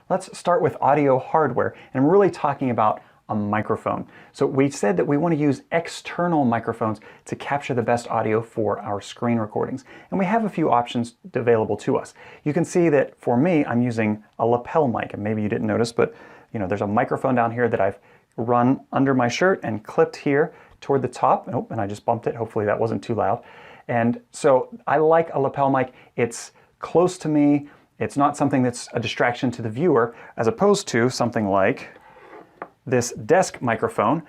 let's start with audio hardware, and I'm really talking about a microphone. So we said that we want to use external microphones to capture the best audio for our screen recordings. And we have a few options available to us. You can see that for me, I'm using a lapel mic, and maybe you didn't notice, but there's a microphone down here that I've run under my shirt and clipped here toward the top. Oh, and I just bumped it. Hopefully that wasn't too loud. And so I like a lapel mic. It's close to me. It's not something that's a distraction to the viewer, as opposed to something like this desk microphone.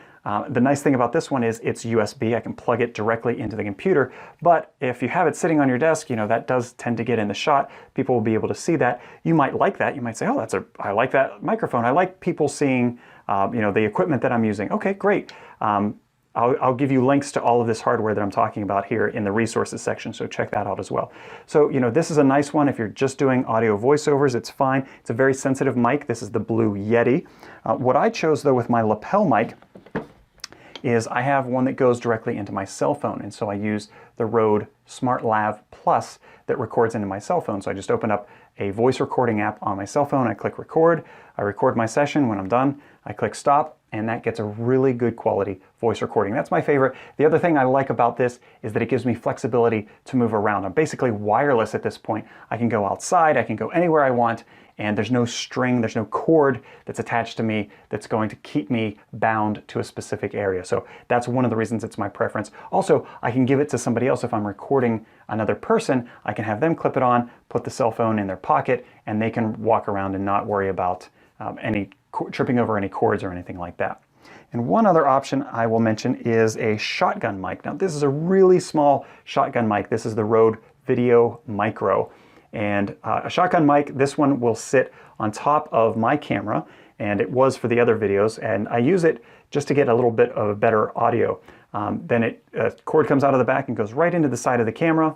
The nice thing about this one is it's USB. I can plug it directly into the computer, but if you have it sitting on your desk, that does tend to get in the shot. People will be able to see that. You might like that. You might say, oh, I like that microphone. I like people seeing the equipment that I'm using. Okay, great. I'll give you links to all of this hardware that I'm talking about here in the resources section, so check that out as well. So, this is a nice one. If you're just doing audio voiceovers, it's fine. It's a very sensitive mic. This is the Blue Yeti. What I chose, though, with my lapel mic is I have one that goes directly into my cell phone, and so I use the Rode SmartLav Plus that records into my cell phone. So I just open up a voice recording app on my cell phone, I click record, I record my session. When I'm done, I click stop, and that gets a really good quality voice recording. That's my favorite. The other thing I like about this is that it gives me flexibility to move around. I'm basically wireless at this point. I can go outside, I can go anywhere I want, and there's no string, there's no cord that's attached to me that's going to keep me bound to a specific area. So that's one of the reasons it's my preference. Also, I can give it to somebody else. If I'm recording another person, I can have them clip it on, put the cell phone in their pocket, and they can walk around and not worry about tripping over any cords or anything like that. And one other option I will mention is a shotgun mic. Now, this is a really small shotgun mic. This is the Rode Video Micro. And a shotgun mic, this one will sit on top of my camera, and it was for the other videos, and I use it just to get a little bit of better audio. Then a cord comes out of the back and goes right into the side of the camera.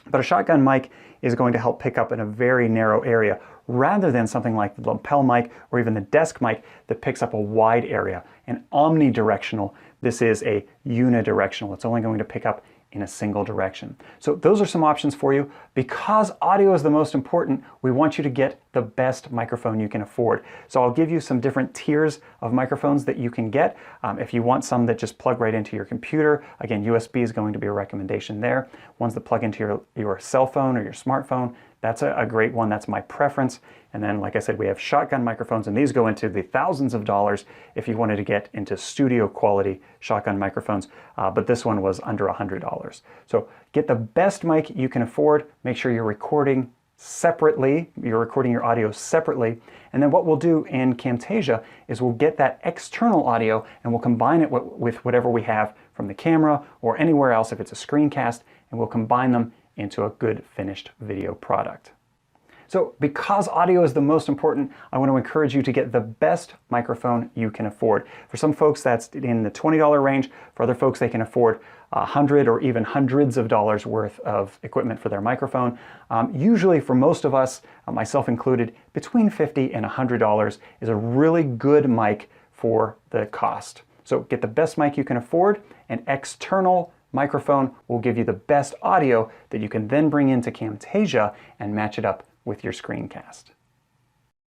But a shotgun mic is going to help pick up in a very narrow area, rather than something like the lapel mic or even the desk mic that picks up a wide area. And omnidirectional, this is a unidirectional. It's only going to pick up in a single direction. So those are some options for you. Because audio is the most important, we want you to get the best microphone you can afford. So I'll give you some different tiers of microphones that you can get. If you want some that just plug right into your computer, again, USB is going to be a recommendation there. Ones that plug into your cell phone or your smartphone, that's a great one. That's my preference. And then, like I said, we have shotgun microphones, and these go into the thousands of dollars if you wanted to get into studio quality shotgun microphones. But this one was under $100. So get the best mic you can afford. Make sure you're recording separately. You're recording your audio separately. And then what we'll do in Camtasia is we'll get that external audio and we'll combine it with whatever we have from the camera or anywhere else if it's a screencast, and we'll combine them into a good finished video product. So because audio is the most important, I want to encourage you to get the best microphone you can afford. For some folks, that's in the $20 range. For other folks, they can afford $100 or even hundreds of dollars worth of equipment for their microphone. Usually for most of us, myself included, between $50 and $100 is a really good mic for the cost. So get the best mic you can afford. An external microphone will give you the best audio that you can then bring into Camtasia and match it up with your screencast.